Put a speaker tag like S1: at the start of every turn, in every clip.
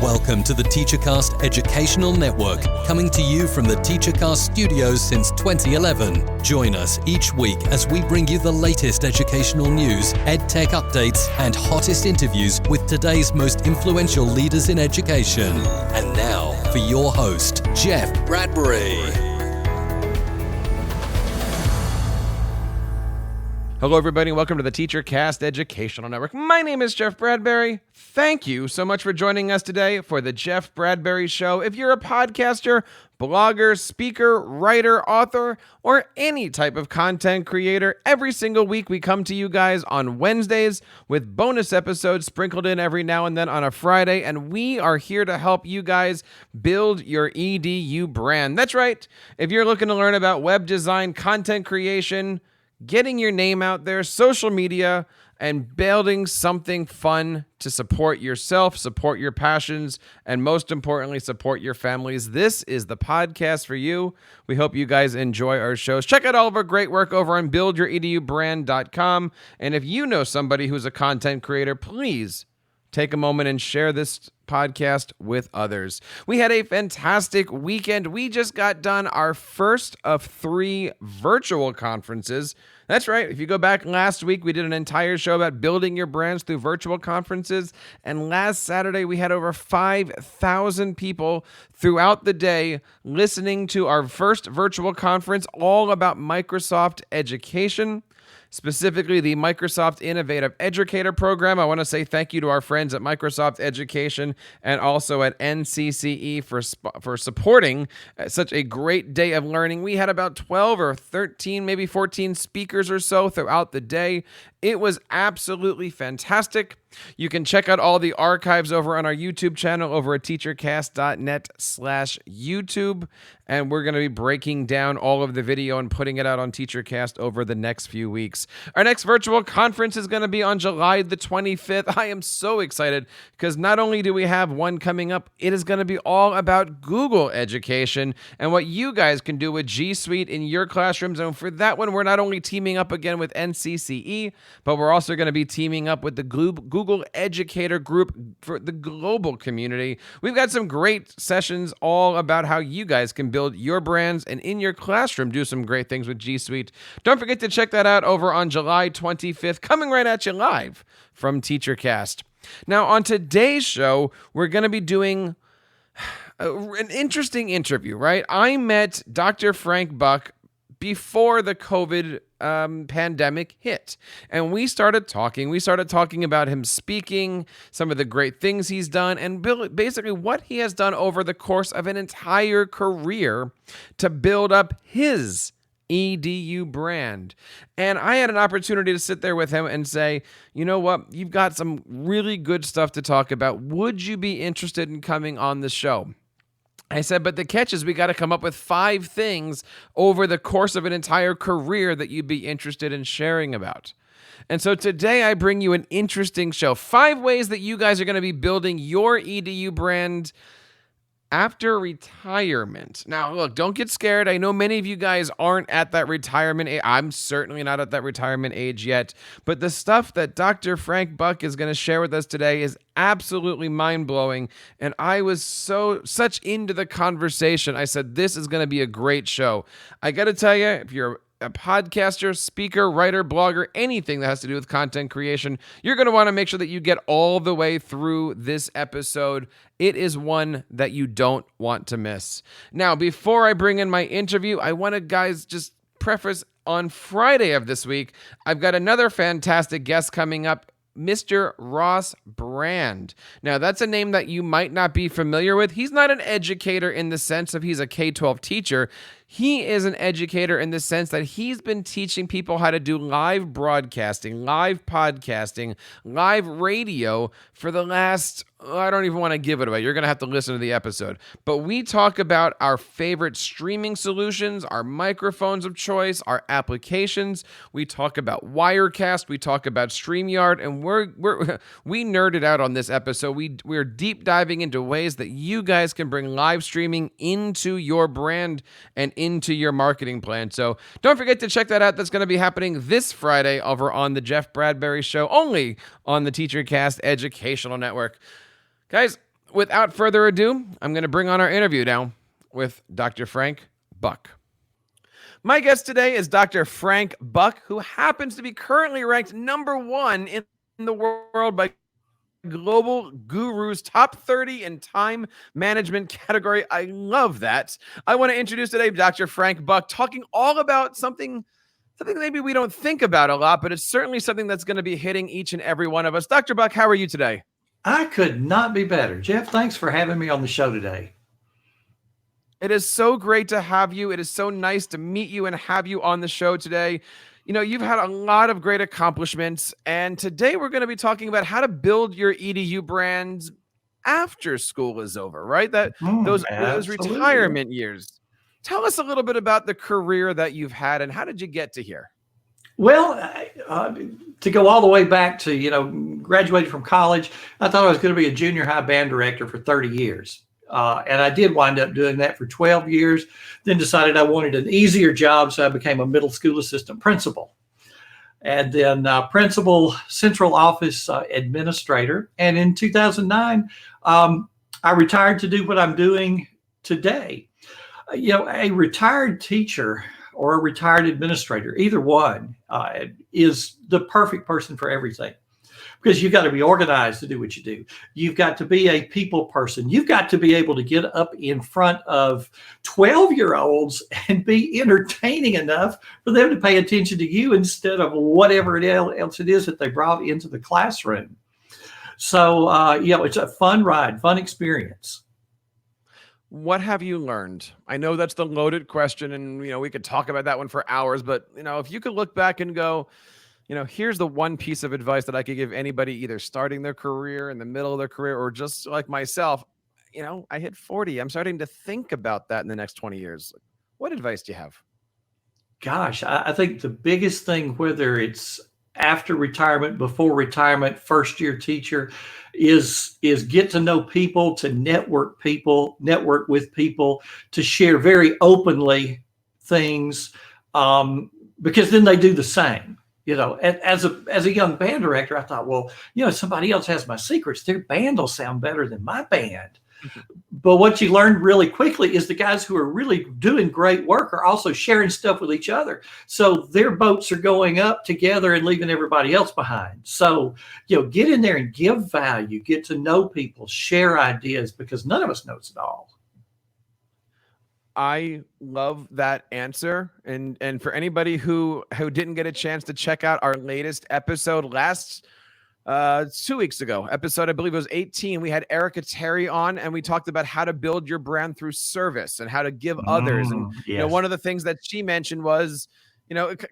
S1: Welcome to the TeacherCast Educational Network, coming to you from the TeacherCast studios since 2011. Join us each week as we bring you the latest educational news, EdTech updates, and hottest interviews with today's most influential leaders in education. And now, for your host, Jeff Bradbury.
S2: Hello, everybody, and welcome to the TeacherCast Educational Network. My name is Jeff Bradbury. Thank you so much for joining us today for the Jeff Bradbury Show. If you're a podcaster, blogger, speaker, writer, author, or any type of content creator, every single week we come to you guys on Wednesdays with bonus episodes sprinkled in every now and then on a Friday, and we are here to help you guys build your EDU brand. That's right. If you're looking to learn about web design, content creation, getting your name out there, social media, and building something fun to support yourself, support your passions, and most importantly, support your families, this is the podcast for you. We hope you guys enjoy our shows. Check out all of our great work over on buildyouredubrand.com. And if you know somebody who's a content creator, please take a moment and share this podcast with others. We had a fantastic weekend. We just got done our first of 3 virtual conferences. That's right. If you go back last week, we did an entire show about building your brands through virtual conferences. And last Saturday, we had over 5,000 people throughout the day listening to our first virtual conference all about Microsoft education. Specifically, the Microsoft Innovative Educator Program. I want to say thank you to our friends at Microsoft Education and also at NCCE for supporting such a great day of learning. We had about 12 or 13, maybe 14 speakers or so throughout the day. It was absolutely fantastic. You can check out all the archives over on our YouTube channel over at teachercast.net/YouTube. And we're going to be breaking down all of the video and putting it out on TeacherCast over the next few weeks. Our next virtual conference is going to be on July the 25th. I am so excited because not only do we have one coming up, it is going to be all about Google education and what you guys can do with G Suite in your classrooms. And for that one, we're not only teaming up again with NCCE, but we're also going to be teaming up with the Google Educator Group for the global community. We've got some great sessions all about how you guys can build your brands and in your classroom do some great things with G Suite. Don't forget to check that out over on July 25th, coming right at you live from TeacherCast. Now, on today's show, we're going to be doing an interesting interview, right? I met Dr. Frank Buck before the COVID pandemic hit. And we started talking about him speaking, some of the great things he's done, and basically what he has done over the course of an entire career to build up his EDU brand. And I had an opportunity to sit there with him and say, you know what, you've got some really good stuff to talk about. Would you be interested in coming on the show? I said, but the catch is we got to come up with 5 things over the course of an entire career that you'd be interested in sharing about. And so today I bring you an interesting show. 5 ways that you guys are going to be building your EDU brand after retirement. Now, look, don't get scared. I know many of you guys aren't at that retirement age. I'm certainly not at that retirement age yet. But the stuff that Dr. Frank Buck is going to share with us today is absolutely mind-blowing. And I was such into the conversation. I said, this is going to be a great show. I got to tell you, if you're a podcaster, speaker, writer, blogger, anything that has to do with content creation, you're going to want to make sure that you get all the way through this episode. It is one that you don't want to miss. Now, before I bring in my interview, I want to, guys, just preface on Friday of this week, I've got another fantastic guest coming up, Mr. Ross Brand. Now, that's a name that you might not be familiar with. He's not an educator in the sense of he's a K-12 teacher. He is an educator in the sense that he's been teaching people how to do live broadcasting, live podcasting, live radio for the last, I don't even want to give it away. You're going to have to listen to the episode. But we talk about our favorite streaming solutions, our microphones of choice, our applications. We talk about Wirecast. We talk about StreamYard. And we nerded out on this episode. We're deep diving into ways that you guys can bring live streaming into your brand and into your marketing plan. So don't forget to check that out. That's going to be happening this Friday over on the Jeff Bradbury Show, only on the TeacherCast Educational Network. Guys, without further ado, I'm going to bring on our interview now with Dr. Frank Buck. My guest today is Dr. Frank Buck, who happens to be currently ranked #1 in the world by Global Guru's top 30 in time management category. I love that. I want to introduce today Dr. Frank Buck, talking all about something maybe we don't think about a lot, but it's certainly something that's going to be hitting each and every one of us. Dr. Buck, how are you today?
S3: I could not be better. Jeff, thanks for having me on the show today.
S2: It is so great to have you. It is so nice to meet you and have you on the show today. You know, you've had a lot of great accomplishments, and today we're going to be talking about how to build your EDU brand after school is over, right? Those retirement years. Tell us a little bit about the career that you've had and how did you get to here?
S3: Well, to go all the way back to, graduated from college, I thought I was going to be a junior high band director for 30 years. And I did wind up doing that for 12 years, then decided I wanted an easier job, so I became a middle school assistant principal. And then principal central office administrator. And in 2009, I retired to do what I'm doing today. A retired teacher or a retired administrator, either one, is the perfect person for everything. Because you've got to be organized to do what you do. You've got to be a people person. You've got to be able to get up in front of 12-year-olds and be entertaining enough for them to pay attention to you instead of whatever else it is that they brought into the classroom. So, it's a fun ride, fun experience.
S2: What have you learned? I know that's the loaded question, and we could talk about that one for hours, but if you could look back and go, here's the one piece of advice that I could give anybody either starting their career, in the middle of their career, or just like myself, I hit 40. I'm starting to think about that in the next 20 years. What advice do you have?
S3: Gosh, I think the biggest thing, whether it's after retirement, before retirement, first year teacher, is get to know people, to network with people, to share very openly things, because then they do the same. As a young band director, I thought, well, somebody else has my secrets. Their band will sound better than my band. But what you learn really quickly is the guys who are really doing great work are also sharing stuff with each other. So their boats are going up together and leaving everybody else behind. So, get in there and give value, get to know people, share ideas, because none of us knows it all.
S2: I love that answer. And for anybody who didn't get a chance to check out our latest episode 2 weeks ago, episode, I believe it was 18, we had Erica Terry on, and we talked about how to build your brand through service and how to give others. And
S3: yes.
S2: One of the things that she mentioned was,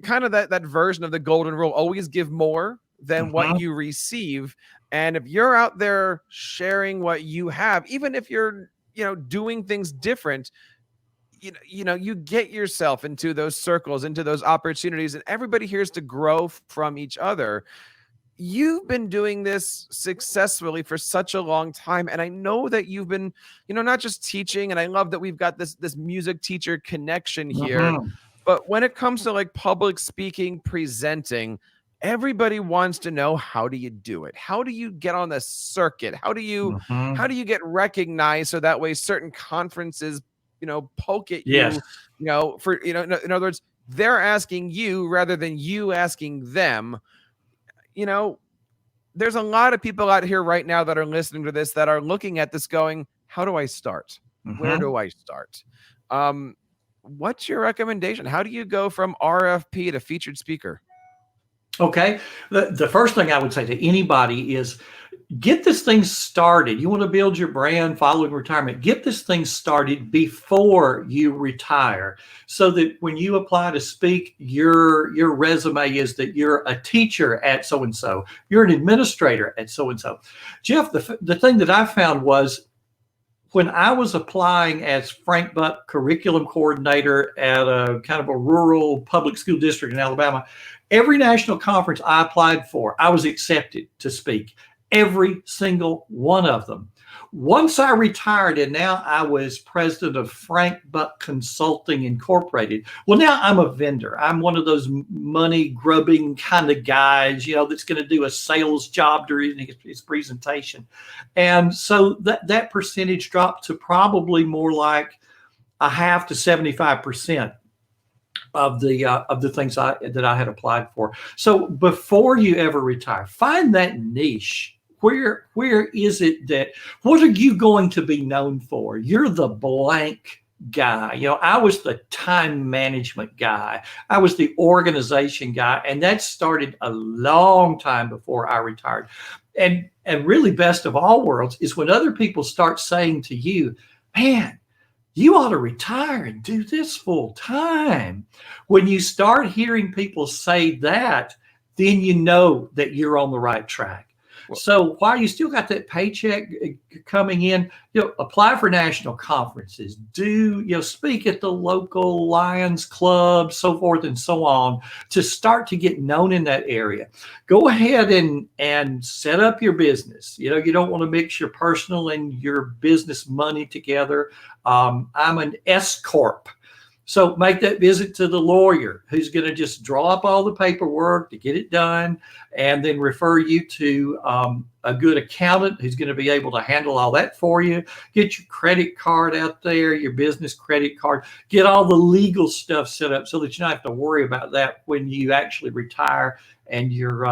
S2: kind of that version of the golden rule: always give more than what you receive. And if you're out there sharing what you have, even if you're, doing things different, you get yourself into those circles, into those opportunities, and everybody here is to grow from each other. You've been doing this successfully for such a long time. And I know that you've been, not just teaching, and I love that we've got this music teacher connection here, but when it comes to like public speaking, presenting, everybody wants to know, how do you do it? How do you get on the circuit? How do you get recognized so that way certain conferences, poke at you,
S3: yes.
S2: in other words, they're asking you rather than you asking them. There's a lot of people out here right now that are listening to this that are looking at this going, how do I start? Where do I start? What's your recommendation? How do you go from RFP to featured speaker?
S3: Okay. The first thing I would say to anybody is get this thing started. You want to build your brand following retirement. Get this thing started before you retire, so that when you apply to speak, your resume is that you're a teacher at so-and-so. You're an administrator at so-and-so. Jeff, the thing that I found was when I was applying as Frank Buck curriculum coordinator at a kind of a rural public school district in Alabama, every national conference I applied for, I was accepted to speak. every single one of them. Once I retired and now I was president of Frank Buck Consulting Incorporated. Well, now I'm a vendor. I'm one of those money grubbing kind of guys, that's going to do a sales job during his presentation. And so that percentage dropped to probably more like a half to 75% of the things that I had applied for. So before you ever retire, find that niche. Where is it what are you going to be known for? You're the blank guy. I was the time management guy. I was the organization guy. And that started a long time before I retired. And really, best of all worlds is when other people start saying to you, man, you ought to retire and do this full time. When you start hearing people say that, then you know that you're on the right track. So while you still got that paycheck coming in, apply for national conferences, speak at the local Lions Club, so forth and so on, to start to get known in that area. Go ahead and set up your business. You don't want to mix your personal and your business money together. I'm an S-Corp. So make that visit to the lawyer who's going to just draw up all the paperwork to get it done, and then refer you to a good accountant who's going to be able to handle all that for you. Get your credit card out there, your business credit card, get all the legal stuff set up so that you don't have to worry about that when you actually retire and you're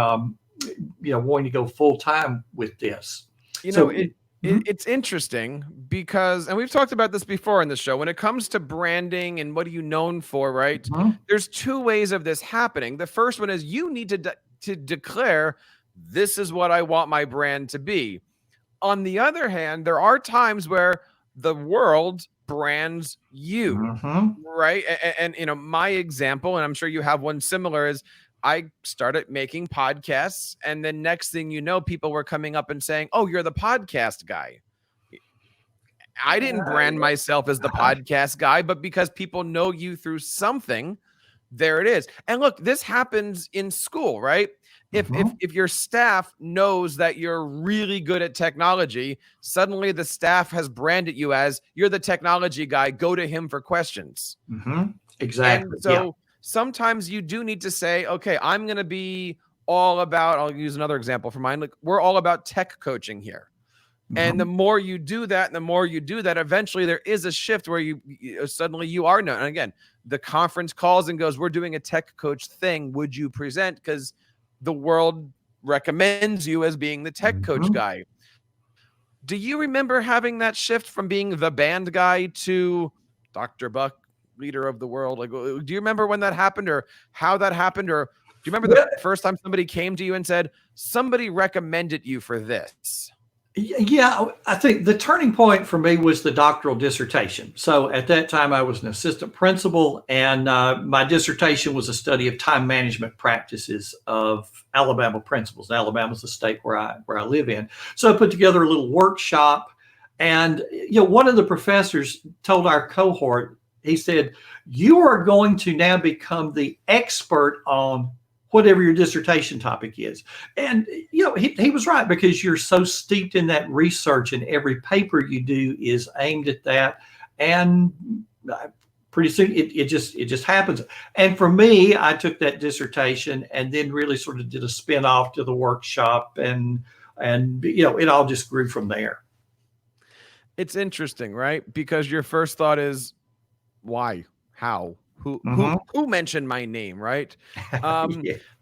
S3: wanting to go full time with this.
S2: It's interesting because, and we've talked about this before in the show, when it comes to branding and what are you known for, right?
S3: Mm-hmm.
S2: There's two ways of this happening. The first one is you need to declare, this is what I want my brand to be. On the other hand, there are times where the world brands you, right? And my example, and I'm sure you have one similar, is I started making podcasts, and then next thing you know, people were coming up and saying, oh, you're the podcast guy. I didn't brand myself as the podcast guy, but because people know you through something, there it is. And look, this happens in school, right? If your staff knows that you're really good at technology, suddenly the staff has branded you as, you're the technology guy, go to him for questions.
S3: Exactly.
S2: And so sometimes you do need to say, okay, I'm going to be all about, I'll use another example for mine. Like, we're all about tech coaching here. And the more you do that, eventually there is a shift where you suddenly you are known. And again, the conference calls and goes, we're doing a tech coach thing. Would you present? Because the world recommends you as being the tech coach guy. Do you remember having that shift from being the band guy to Dr. Buck, leader of the world? Like, do you remember when that happened, or how that happened? Or do you remember the first time somebody came to you and said, somebody recommended you for this?
S3: Yeah, I think the turning point for me was the doctoral dissertation. So at that time, I was an assistant principal, and my dissertation was a study of time management practices of Alabama principals. Alabama's the state where I live in. So I put together a little workshop, and one of the professors told our cohort, he said, you are going to now become the expert on whatever your dissertation topic is. And, he was right, because you're so steeped in that research, and every paper you do is aimed at that. And pretty soon it just happens. And for me, I took that dissertation and then really sort of did a spin off to the workshop, and it all just grew from there.
S2: It's interesting, right? Because your first thought is, why? How? Who mentioned my name, right?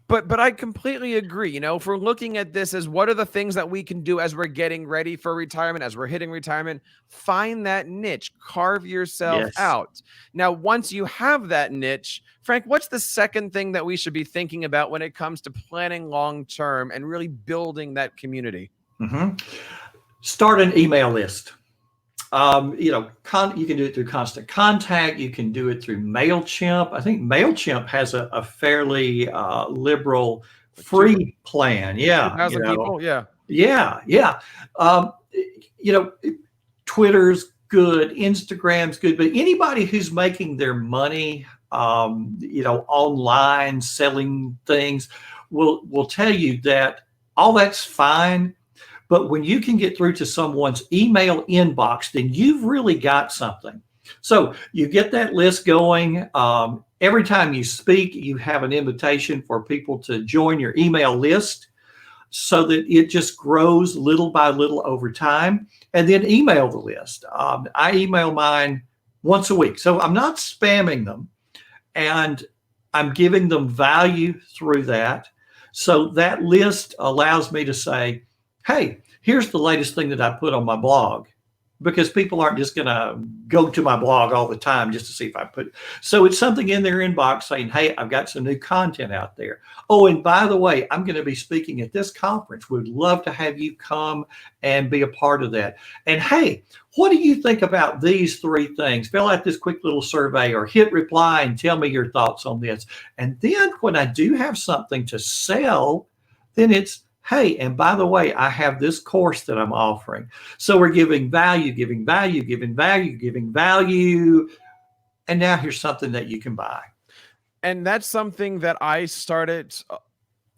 S2: But I completely agree. If we're looking at this as what are the things that we can do as we're getting ready for retirement, as we're hitting retirement, find that niche, carve yourself out. Now, once you have that niche, Frank, what's the second thing that we should be thinking about when it comes to planning long-term and really building that community?
S3: Start an email list. You can do it through Constant Contact. You can do it through MailChimp. I think MailChimp has a fairly liberal free plan. Yeah.
S2: 2,000 people.
S3: Twitter's good. Instagram's good. But anybody who's making their money, online selling things will tell you that all that's fine. But when you can get through to someone's email inbox, then you've really got something. So you get that list going. Every time you speak, you have an invitation for people to join your email list so that it just grows little by little over time. And then email the list. I email mine once a week. So I'm not spamming them, and I'm giving them value through that. So that list allows me to say, hey, here's the latest thing that I put on my blog, because people aren't just going to go to my blog all the time just to see if I put. So it's something in their inbox saying, hey, I've got some new content out there. Oh, and by the way, I'm going to be speaking at this conference. We'd love to have you come and be a part of that. And hey, what do you think about these 3 things? Fill out this quick little survey or hit reply and tell me your thoughts on this. And then when I do have something to sell, then it's, hey, and by the way, I have this course that I'm offering. So we're giving value, giving value, giving value, giving value. And now here's something that you can buy.
S2: And that's something that I started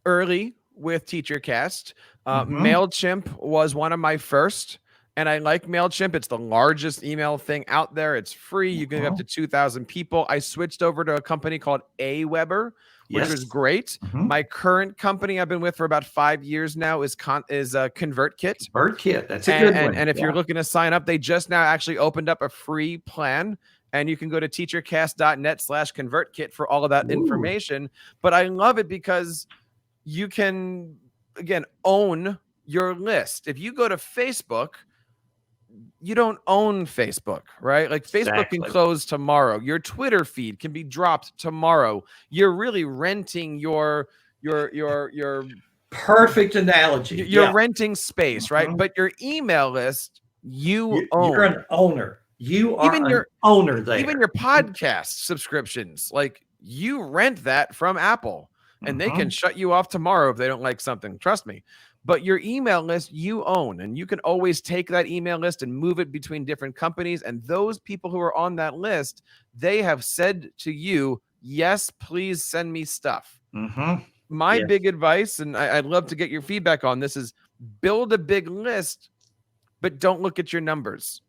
S2: early with TeacherCast. MailChimp was one of my first. And I like MailChimp. It's the largest email thing out there. It's free. You can get up to 2,000 people. I switched over to a company called Aweber, which was great. My current company I've been with for about 5 years now is ConvertKit.
S3: ConvertKit, that's a good one.
S2: And if you're looking to sign up, they just now actually opened up a free plan. And you can go to teachercast.net/ConvertKit for all of that information. But I love it because you can, again, own your list. If you go to Facebook, you don't own Facebook, right? Like Facebook can close tomorrow. Your Twitter feed can be dropped tomorrow. You're really renting your
S3: perfect analogy.
S2: You're renting space, right? But your email list, you own.
S3: You're an owner. You are an owner there.
S2: Even your podcast subscriptions, like you rent that from Apple, and they can shut you off tomorrow if they don't like something. Trust me. But your email list, you own, and you can always take that email list and move it between different companies. And those people who are on that list, they have said to you, yes, please send me stuff. My big advice, and I'd love to get your feedback on this, is build a big list, but don't look at your numbers.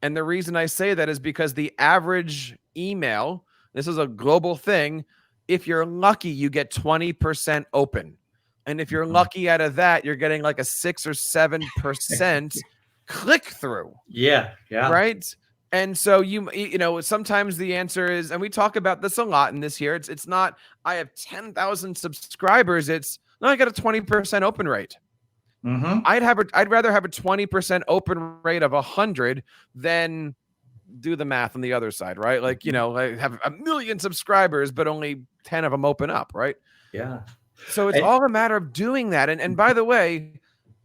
S2: And the reason I say that is because the average email, this is a global thing, if you're lucky, you get 20% open. And if you're lucky out of that, you're getting like a 6 or 7% click through.
S3: Yeah.
S2: Right. And so you know, sometimes the answer is, and we talk about this a lot in this here. It's not, I have 10,000 subscribers. It's no, I got a 20% open rate. I'd rather have a 20% open rate of 100 than do the math on the other side, right? Like, you know, I have 1 million subscribers, but only 10 of them open up, right?
S3: Yeah.
S2: So it's all a matter of doing that. And by the way,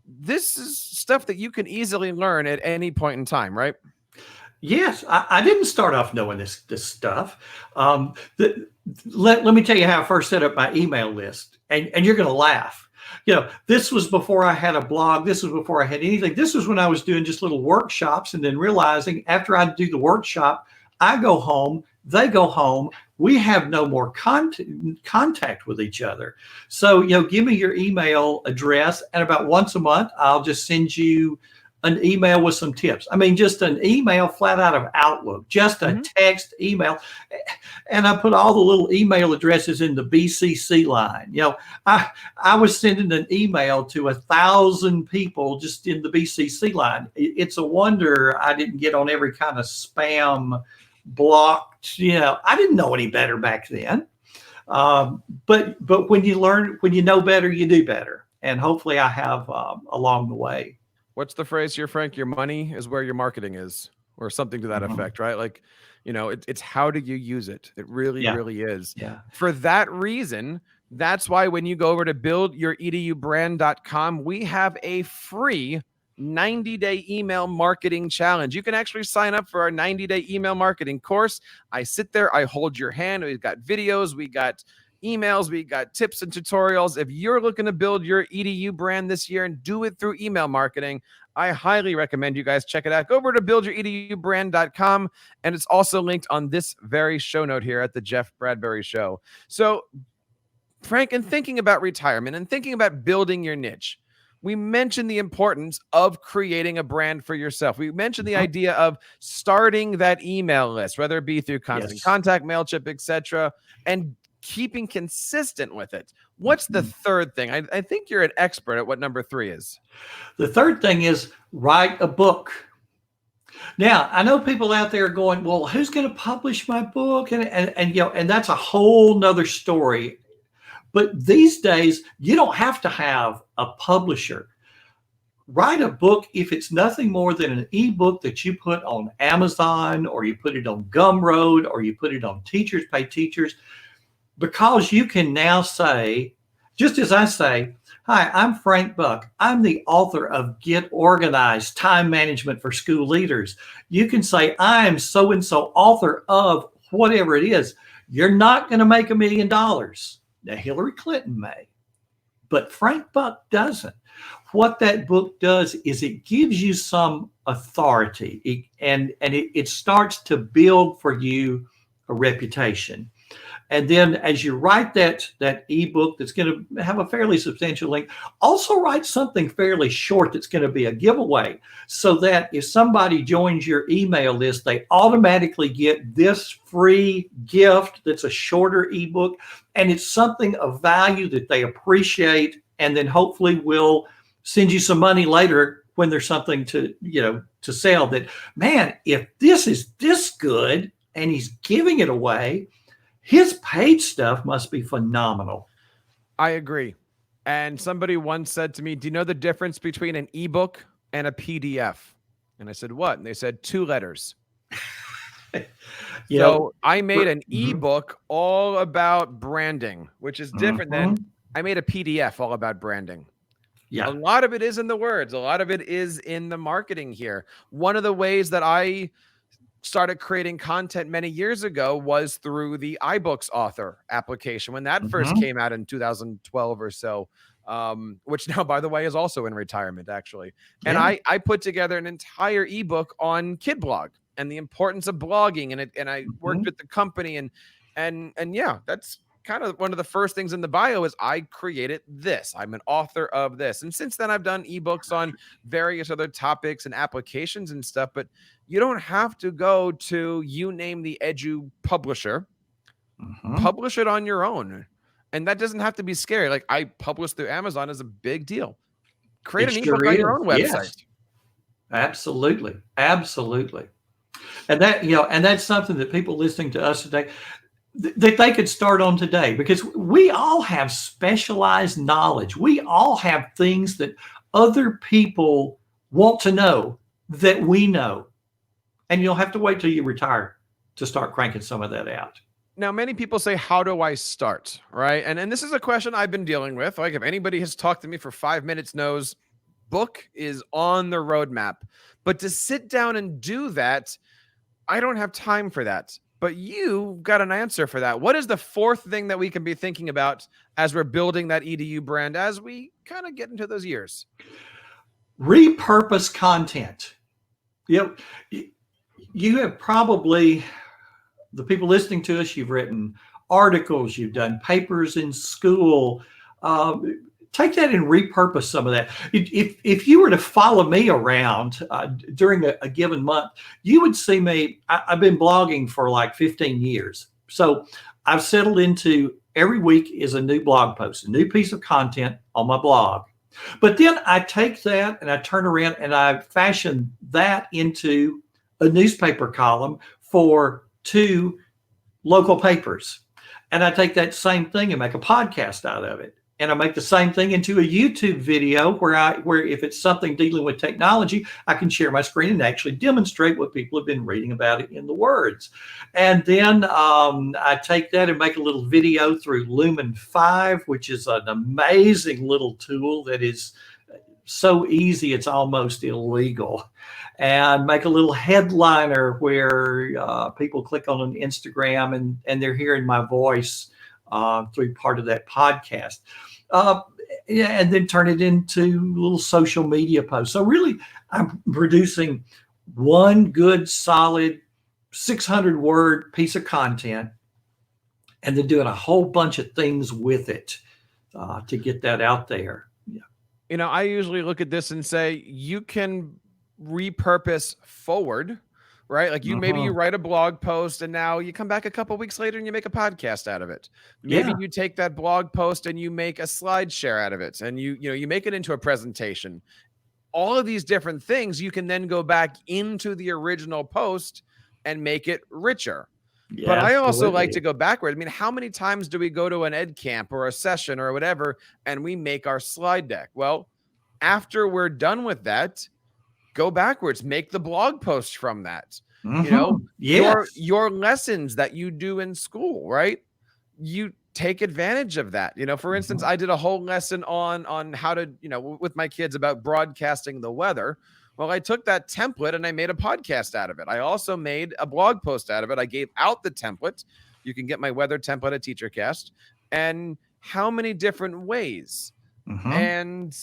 S2: this is stuff that you can easily learn at any point in time, right?
S3: Yes. I didn't start off knowing this stuff. Let me tell you how I first set up my email list, and you're going to laugh. You know, this was before I had a blog. This was before I had anything. This was when I was doing just little workshops, and then realizing after I do the workshop, I go home, they go home. We have no more contact with each other. So, you know, give me your email address, and about once a month, I'll just send you an email with some tips. I mean, just an email flat out of Outlook, just a text email. And I put all the little email addresses in the BCC line. You know, I was sending an email to 1,000 people just in the BCC line. It's a wonder I didn't get on every kind of spam blocked. You know, I didn't know any better back then. But when you learn, when you know better, you do better. And hopefully I have along the way.
S2: What's the phrase here, Frank? Your money is where your marketing is, or something to that effect, right? Like, you know, it's how do you use it? It really, really is.
S3: Yeah.
S2: For that reason, that's why when you go over to buildyouredubrand.com, we have a free 90-day email marketing challenge. You can actually sign up for our 90-day email marketing course. I sit there, I hold your hand. We've got videos, we got emails, we got tips and tutorials. If you're looking to build your EDU brand this year and do it through email marketing, I highly recommend you guys check it out. Go over to buildyouredubrand.com, and it's also linked on this very show note here at the Jeff Bradbury Show. So, Frank, in thinking about retirement and thinking about building your niche, we mentioned the importance of creating a brand for yourself. We mentioned the idea of starting that email list, whether it be through Constant Contact, MailChimp, etc., and keeping consistent with it. What's the third thing? I think you're an expert at what number 3 is.
S3: The third thing is write a book. Now, I know people out there going, well, who's going to publish my book? And that's a whole nother story. But these days, you don't have to have a publisher. Write a book if it's nothing more than an ebook that you put on Amazon, or you put it on Gumroad, or you put it on Teachers Pay Teachers, because you can now say, just as I say, hi, I'm Frank Buck. I'm the author of Get Organized, Time Management for School Leaders. You can say, I'm so-and-so, author of whatever it is. You're not going to make $1 million. Now, Hillary Clinton may, but Frank Buck doesn't. What that book does is it gives you some authority, and it starts to build for you a reputation. And then as you write that ebook that's going to have a fairly substantial link, also write something fairly short that's going to be a giveaway, so that if somebody joins your email list, they automatically get this free gift that's a shorter ebook, and it's something of value that they appreciate, and then hopefully will send you some money later when there's something to sell. That, man, if this is this good and he's giving it away, his paid stuff must be phenomenal.
S2: I agree. And somebody once said to me, do you know the difference between an ebook and a PDF? And I said, what? And they said 2 letters. So I made an ebook all about branding, which is different than I made a PDF all about branding.
S3: Yeah.
S2: A lot of it is in the words. A lot of it is in the marketing here. One of the ways that I started creating content many years ago was through the iBooks author application when that first came out in 2012 or so, which now, by the way, is also in retirement, actually. And I put together an entire ebook on Kid Blog and the importance of blogging, and I worked with the company, and yeah, that's kind of one of the first things in the bio is I created this. I'm an author of this. And since then, I've done ebooks on various other topics and applications and stuff, but you don't have to go to, you name the edu publisher, publish it on your own. And that doesn't have to be scary. Like, I publish through Amazon is a big deal. Create an ebook on your own website.
S3: Yes. Absolutely. Absolutely. And that, and that's something that people listening to us today, that they could start on today, because we all have specialized knowledge. We all have things that other people want to know that we know. And you'll have to wait till you retire to start cranking some of that out.
S2: Now, many people say, how do I start? Right. And this is a question I've been dealing with. Like, if anybody has talked to me for 5 minutes knows, book is on the roadmap. But to sit down and do that, I don't have time for that. But you got an answer for that. What is the fourth thing that we can be thinking about as we're building that EDU brand as we kind of get into those years?
S3: Repurpose content. You have probably, the people listening to us, you've written articles, you've done papers in school. Take that and repurpose some of that. If you were to follow me around during a given month, you would see me. I've been blogging for like 15 years. So I've settled into every week is a new blog post, a new piece of content on my blog. But then I take that and I turn around and I fashion that into a newspaper column for 2 local papers. And I take that same thing and make a podcast out of it. And I make the same thing into a YouTube video where if it's something dealing with technology, I can share my screen and actually demonstrate what people have been reading about it in the words. And then I take that and make a little video through Lumen 5, which is an amazing little tool that is so easy it's almost illegal. And make a little headliner where people click on an Instagram and they're hearing my voice through part of that podcast. And then turn it into little social media posts. So really, I'm producing one good, solid 600-word piece of content and then doing a whole bunch of things with it to get that out there. Yeah.
S2: I usually look at this and say you can repurpose forward, right? Like maybe you write a blog post and now you come back a couple weeks later and you make a podcast out of it. Maybe you take that blog post and you make a slide share out of it, and you make it into a presentation. All of these different things, you can then go back into the original post and make it richer. Yeah, but I also like to go backward. I mean, how many times do we go to an ed camp or a session or whatever, and we make our slide deck? Well, after we're done with that, go backwards, make the blog post from that. Your lessons that you do in school, right? You take advantage of that. For instance, I did a whole lesson on how to, with my kids about broadcasting the weather. Well, I took that template and I made a podcast out of it. I also made a blog post out of it. I gave out the template. You can get my weather template at TeacherCast. And how many different ways? And,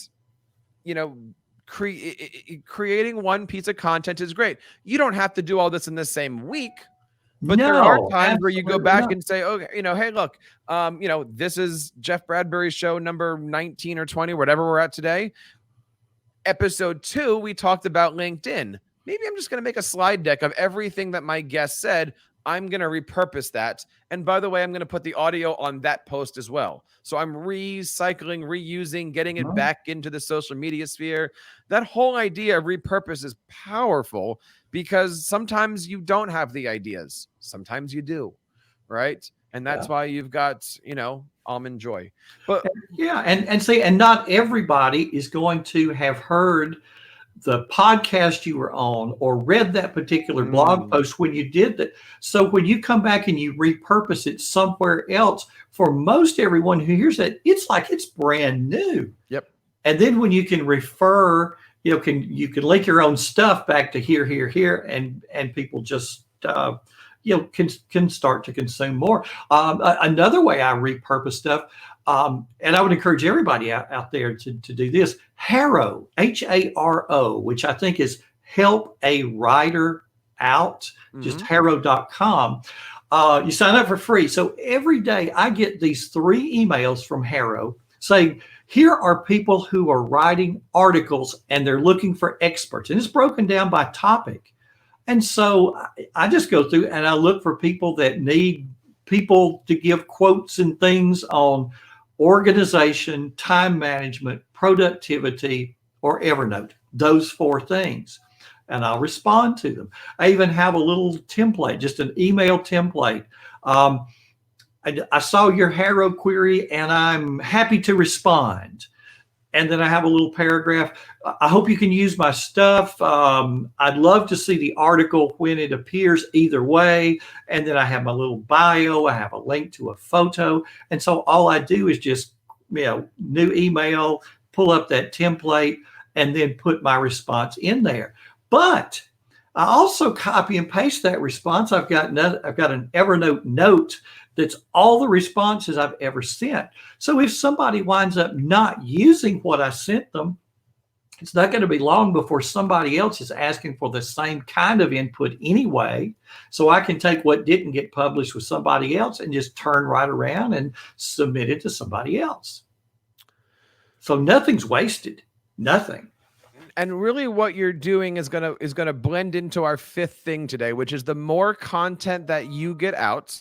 S2: creating one piece of content is great. You don't have to do all this in the same week. But there are times where you go back and say, okay, hey, look, this is Jeff Bradbury's show number 19 or 20, whatever we're at today. Episode 2, we talked about LinkedIn. Maybe I'm just going to make a slide deck of everything that my guest said. I'm going to repurpose that. And by the way, I'm going to put the audio on that post as well. So I'm recycling, reusing, getting it back into the social media sphere. That whole idea of repurpose is powerful because sometimes you don't have the ideas. Sometimes you do, right? And that's why you've got, Almond Joy. But
S3: and not everybody is going to have heard the podcast you were on or read that particular blog post when you did that. So when you come back and you repurpose it somewhere else, for most everyone who hears that, it's like it's brand new.
S2: Yep.
S3: And then when you can refer, you can link your own stuff back to here, and people just can start to consume more. Another way I repurpose stuff, and I would encourage everybody out there to do this. Haro, Haro, which I think is help a writer out, just haro.com. You sign up for free. So every day I get these 3 emails from Haro saying, here are people who are writing articles and they're looking for experts. And it's broken down by topic. And so I just go through and I look for people that need people to give quotes and things on organization, time management, productivity, or Evernote, those 4 things. And I'll respond to them. I even have a little template, just an email template. I saw your Haro query and I'm happy to respond. And then I have a little paragraph. I hope you can use my stuff. I'd love to see the article when it appears either way. And then I have my little bio. I have a link to a photo. And so all I do is just, new email, pull up that template, and then put my response in there. But I also copy and paste that response. I've got an Evernote note that's all the responses I've ever sent. So if somebody winds up not using what I sent them, it's not going to be long before somebody else is asking for the same kind of input anyway. So I can take what didn't get published with somebody else and just turn right around and submit it to somebody else. So nothing's wasted, nothing.
S2: And really what you're doing is going to blend into our 5th thing today, which is the more content that you get out,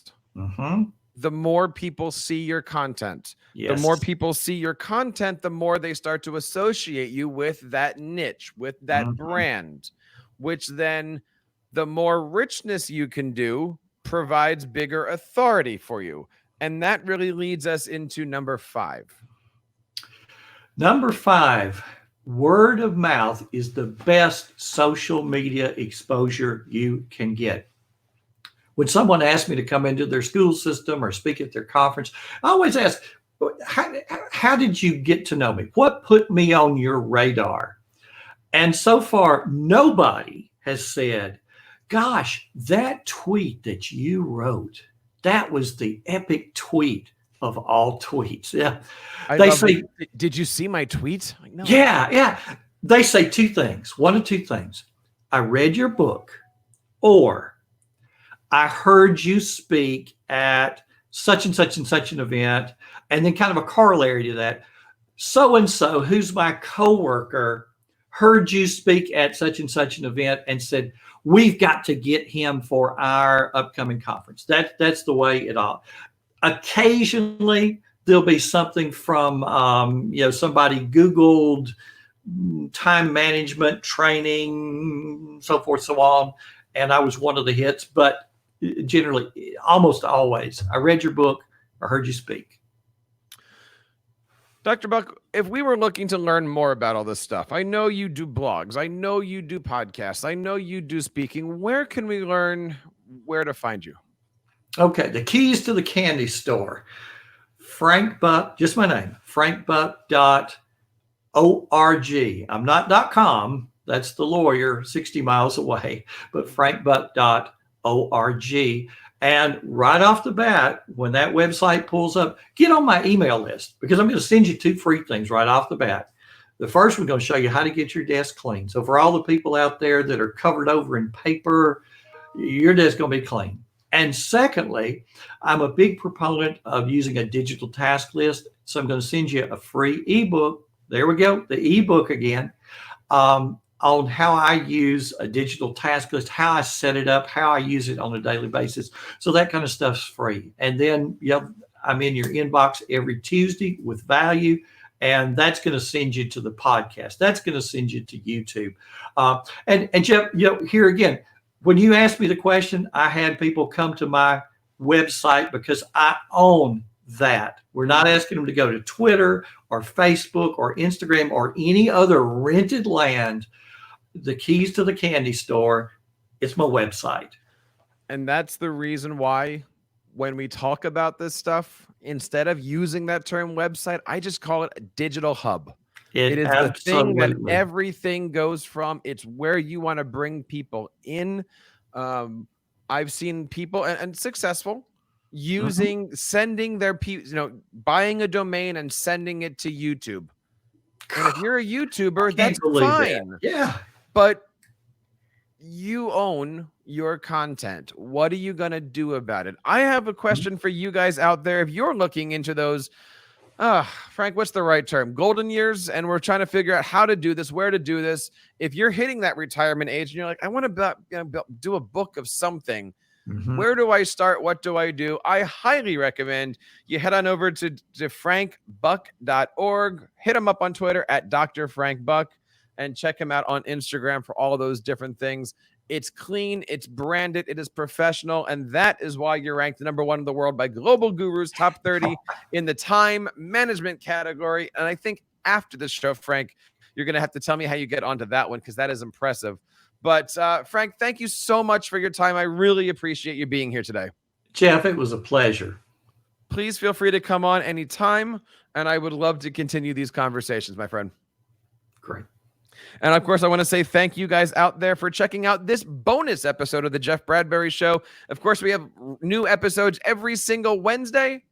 S2: the more people see your content. Yes. The more people see your content, the more they start to associate you with that niche, with that brand, which then the more richness you can do provides bigger authority for you. And that really leads us into number 5.
S3: Number 5, word of mouth is the best social media exposure you can get. When someone asks me to come into their school system or speak at their conference, I always ask, how did you get to know me? What put me on your radar? And so far, nobody has said, gosh, that tweet that you wrote, that was the epic tweet of all tweets. Yeah. They say,
S2: did you see my tweet? Like, no.
S3: Yeah. They say 2 things, 1 of 2 things. I read your book, or I heard you speak at such and such and such an event. And then kind of a corollary to that, so-and-so, who's my coworker, heard you speak at such and such an event and said, we've got to get him for our upcoming conference. That's the way it all. Occasionally, there'll be something from, somebody Googled time management training, so forth, so on. And I was one of the hits, but generally, almost always, I read your book or heard you speak.
S2: Dr. Buck, if we were looking to learn more about all this stuff, I know you do blogs, I know you do podcasts, I know you do speaking. Where can we learn where to find you?
S3: Okay, the keys to the candy store. Frank Buck, just my name, frankbuck.org. I'm not .com. That's the lawyer 60 miles away, but frankbuck.org. And right off the bat, when that website pulls up, get on my email list because I'm going to send you 2 free things right off the bat. The first one's going to show you how to get your desk clean. So for all the people out there that are covered over in paper, your desk is going to be clean. And secondly, I'm a big proponent of using a digital task list. So I'm going to send you a free ebook. There we go, the ebook again, on how I use a digital task list, how I set it up, how I use it on a daily basis. So that kind of stuff's free. And then I'm in your inbox every Tuesday with value. And that's going to send you to the podcast. That's going to send you to YouTube. And Jeff, here again, when you asked me the question, I had people come to my website because I own that. We're not asking them to go to Twitter or Facebook or Instagram or any other rented land. The keys to the candy store, it's my website.
S2: And that's the reason why when we talk about this stuff, instead of using that term website, I just call it a digital hub. It is the thing that everything goes from. It's where you want to bring people in. I've seen people and successful sending their people, buying a domain and sending it to YouTube. And if you're a YouTuber, that's fine.
S3: That. Yeah.
S2: But you own your content. What are you going to do about it? I have a question for you guys out there. If you're looking into those, Frank, what's the right term? Golden years. And we're trying to figure out how to do this, where to do this. If you're hitting that retirement age and you're like, I want to do a book of something. Where do I start? What do I do? I highly recommend you head on over to frankbuck.org. Hit him up on Twitter at Dr. Frank Buck and check him out on Instagram for all those different things. It's clean, it's branded, it is professional, and that is why you're ranked #1 in the world by Global Gurus, top 30 in the time management category. And I think after this show, Frank, you're going to have to tell me how you get onto that one because that is impressive. But Frank, thank you so much for your time. I really appreciate you being here today.
S3: Jeff, it was a pleasure.
S2: Please feel free to come on anytime, and I would love to continue these conversations, my friend.
S3: Great.
S2: And of course, I want to say thank you guys out there for checking out this bonus episode of the Jeff Bradbury Show. Of course, we have new episodes every single Wednesday.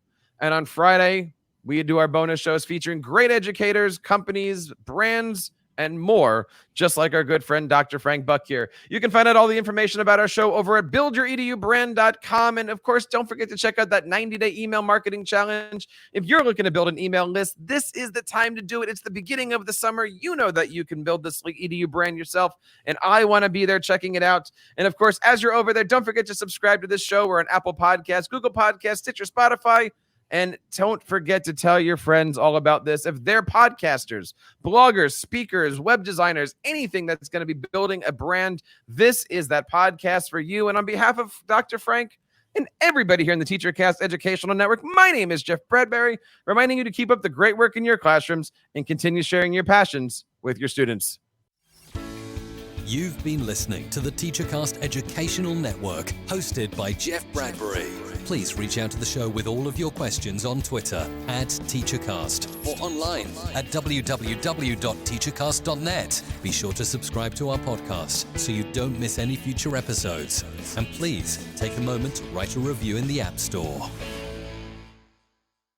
S2: And on Friday, we do our bonus shows featuring great educators, companies, brands, and more, just like our good friend, Dr. Frank Buck here. You can find out all the information about our show over at buildyouredubrand.com. And of course, don't forget to check out that 90-day email marketing challenge. If you're looking to build an email list, this is the time to do it. It's the beginning of the summer. You know that you can build this EDU brand yourself, and I want to be there checking it out. And of course, as you're over there, don't forget to subscribe to this show. We're on Apple Podcasts, Google Podcasts, Stitcher, Spotify. And don't forget to tell your friends all about this. If they're podcasters, bloggers, speakers, web designers, anything that's going to be building a brand, this is that podcast for you. And on behalf of Dr. Frank and everybody here in the TeacherCast Educational Network, my name is Jeff Bradbury, reminding you to keep up the great work in your classrooms and continue sharing your passions with your students.
S1: You've been listening to the TeacherCast Educational Network, hosted by Jeff Bradbury. Please reach out to the show with all of your questions on Twitter at TeacherCast or online at www.teachercast.net. Be sure to subscribe to our podcast so you don't miss any future episodes. And please take a moment to write a review in the App Store.